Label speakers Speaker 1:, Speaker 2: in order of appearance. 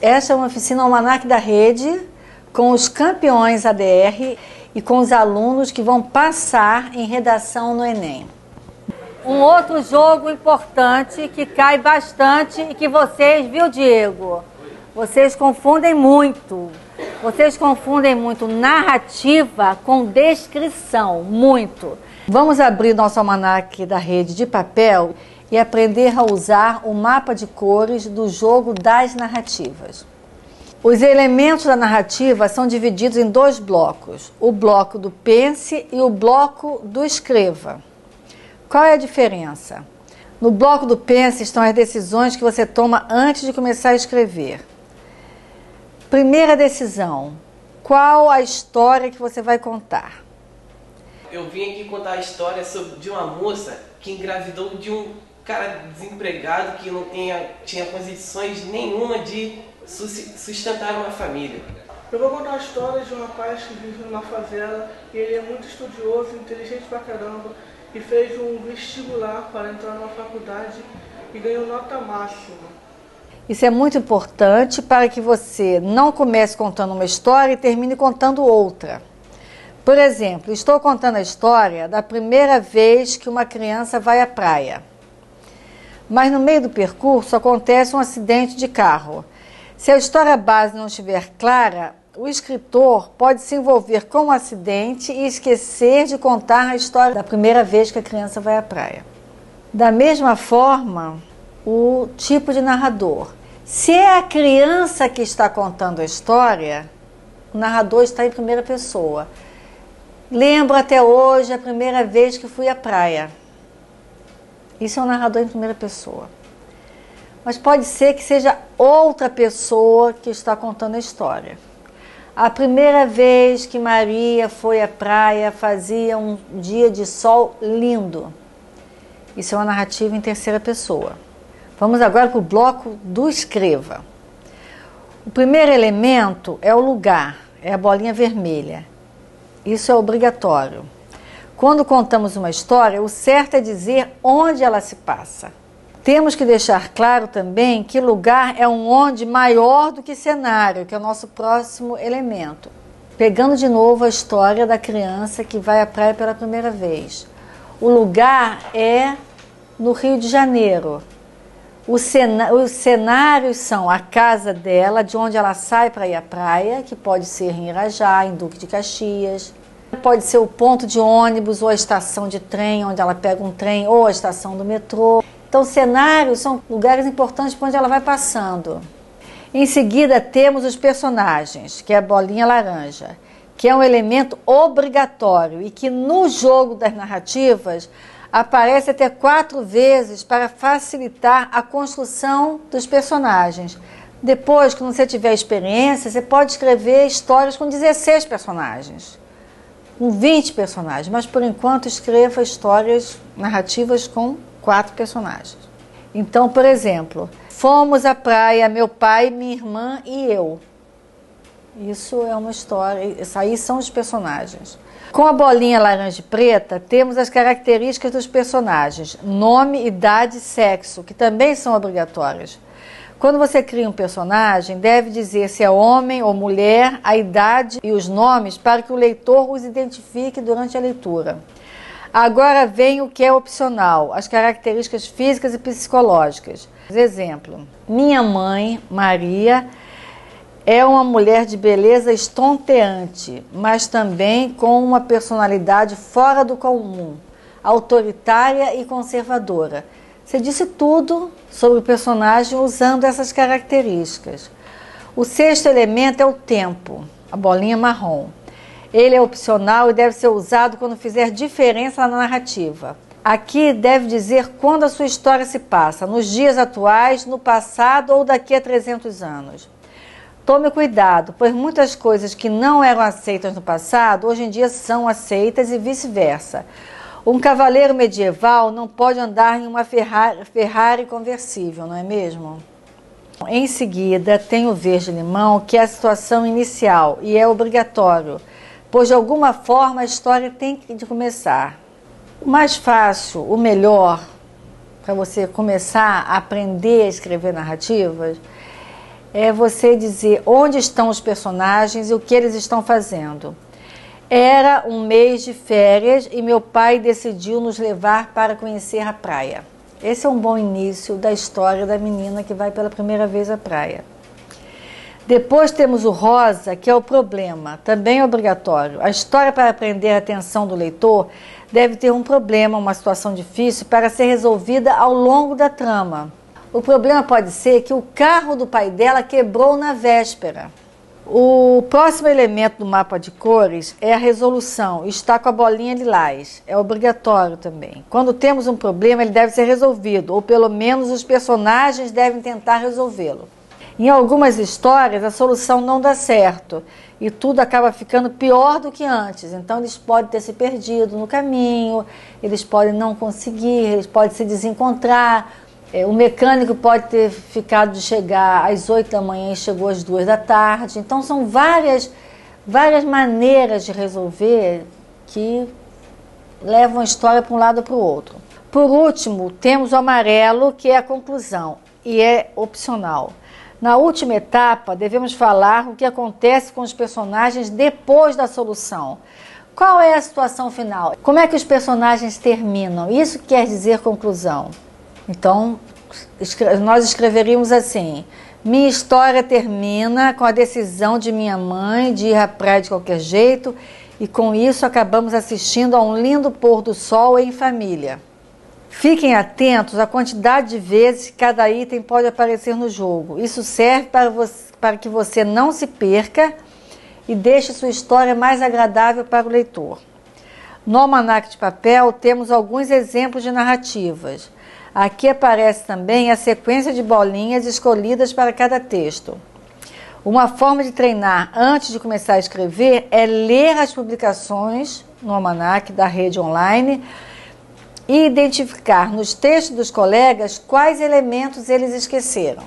Speaker 1: Esta é uma oficina Almanac da Rede, com os campeões ADR e com os alunos que vão passar em redação no Enem. Um outro jogo importante que cai bastante e que vocês, viu, Diego? Vocês confundem muito. Vocês confundem muito narrativa com descrição, muito. Vamos abrir nosso Almanac da Rede de papel e aprender a usar o mapa de cores do jogo das narrativas. Os elementos da narrativa são divididos em dois blocos, o bloco do pense e o bloco do escreva. Qual é a diferença? No bloco do pense estão as decisões que você toma antes de começar a escrever. Primeira decisão, qual a história que você vai contar?
Speaker 2: Eu vim aqui contar a história de uma moça que engravidou de um cara desempregado que não tinha condições nenhuma de sustentar uma família.
Speaker 3: Eu vou contar a história de um rapaz que vive numa favela e ele é muito estudioso, inteligente pra caramba e fez um vestibular para entrar numa faculdade e ganhou nota máxima.
Speaker 1: Isso é muito importante para que você não comece contando uma história e termine contando outra. Por exemplo, estou contando a história da primeira vez que uma criança vai à praia. Mas no meio do percurso acontece um acidente de carro. Se a história base não estiver clara, o escritor pode se envolver com o acidente e esquecer de contar a história da primeira vez que a criança vai à praia. Da mesma forma, o tipo de narrador. Se é a criança que está contando a história, o narrador está em primeira pessoa. Lembro até hoje a primeira vez que fui à praia. Isso é um narrador em primeira pessoa. Mas pode ser que seja outra pessoa que está contando a história. A primeira vez que Maria foi à praia fazia um dia de sol lindo. Isso é uma narrativa em terceira pessoa. Vamos agora para o bloco do escreva. O primeiro elemento é o lugar, é a bolinha vermelha. Isso é obrigatório. Quando contamos uma história, o certo é dizer onde ela se passa. Temos que deixar claro também que lugar é um onde maior do que cenário, que é o nosso próximo elemento. Pegando de novo a história da criança que vai à praia pela primeira vez. O lugar é no Rio de Janeiro. Os cenários são a casa dela, de onde ela sai para ir à praia, que pode ser em Irajá, em Duque de Caxias. Pode ser o ponto de ônibus ou a estação de trem, onde ela pega um trem, ou a estação do metrô. Então, cenários são lugares importantes por onde ela vai passando. Em seguida, temos os personagens, que é a bolinha laranja, que é um elemento obrigatório e que no jogo das narrativas aparece até 4 vezes para facilitar a construção dos personagens. Depois, quando você tiver experiência, você pode escrever histórias com 16 personagens, com 20 personagens, mas por enquanto escreva histórias narrativas com 4 personagens. Então, por exemplo, fomos à praia, meu pai, minha irmã e eu. Isso é uma história, isso aí são os personagens. Com a bolinha laranja e preta, temos as características dos personagens, nome, idade e sexo, que também são obrigatórias. Quando você cria um personagem, deve dizer se é homem ou mulher, a idade e os nomes para que o leitor os identifique durante a leitura. Agora vem o que é opcional, as características físicas e psicológicas. Exemplo, minha mãe, Maria, é uma mulher de beleza estonteante, mas também com uma personalidade fora do comum, autoritária e conservadora. Você disse tudo sobre o personagem usando essas características. O sexto elemento é o tempo, a bolinha marrom. Ele é opcional e deve ser usado quando fizer diferença na narrativa. Aqui deve dizer quando a sua história se passa, nos dias atuais, no passado ou daqui a 300 anos. Tome cuidado, pois muitas coisas que não eram aceitas no passado, hoje em dia são aceitas e vice-versa. Um cavaleiro medieval não pode andar em uma Ferrari conversível, não é mesmo? Em seguida, tem o verde-limão, que é a situação inicial e é obrigatório, pois de alguma forma a história tem que começar. O mais fácil, o melhor, para você começar a aprender a escrever narrativas, é você dizer onde estão os personagens e o que eles estão fazendo. Era um mês de férias e meu pai decidiu nos levar para conhecer a praia. Esse é um bom início da história da menina que vai pela primeira vez à praia. Depois temos o rosa, que é o problema, também obrigatório. A história, para prender a atenção do leitor, deve ter um problema, uma situação difícil para ser resolvida ao longo da trama. O problema pode ser que o carro do pai dela quebrou na véspera. O próximo elemento do mapa de cores é a resolução. Está com a bolinha lilás. É obrigatório também. Quando temos um problema, ele deve ser resolvido, ou pelo menos os personagens devem tentar resolvê-lo. Em algumas histórias, a solução não dá certo e tudo acaba ficando pior do que antes. Então, eles podem ter se perdido no caminho, eles podem não conseguir, eles podem se desencontrar. O mecânico pode ter ficado de chegar às 8 da manhã e chegou às 2 da tarde. Então, são várias maneiras de resolver que levam a história para um lado ou para o outro. Por último, temos o amarelo, que é a conclusão e é opcional. Na última etapa, devemos falar o que acontece com os personagens depois da solução. Qual é a situação final? Como é que os personagens terminam? Isso quer dizer conclusão. Então, nós escreveríamos assim: minha história termina com a decisão de minha mãe de ir à praia de qualquer jeito e com isso acabamos assistindo a um lindo pôr do sol em família. Fiquem atentos à quantidade de vezes que cada item pode aparecer no jogo. Isso serve para que você não se perca e deixe sua história mais agradável para o leitor. No Almanaque de Papel temos alguns exemplos de narrativas. Aqui aparece também a sequência de bolinhas escolhidas para cada texto. Uma forma de treinar antes de começar a escrever é ler as publicações no Almanaque da rede online e identificar nos textos dos colegas quais elementos eles esqueceram.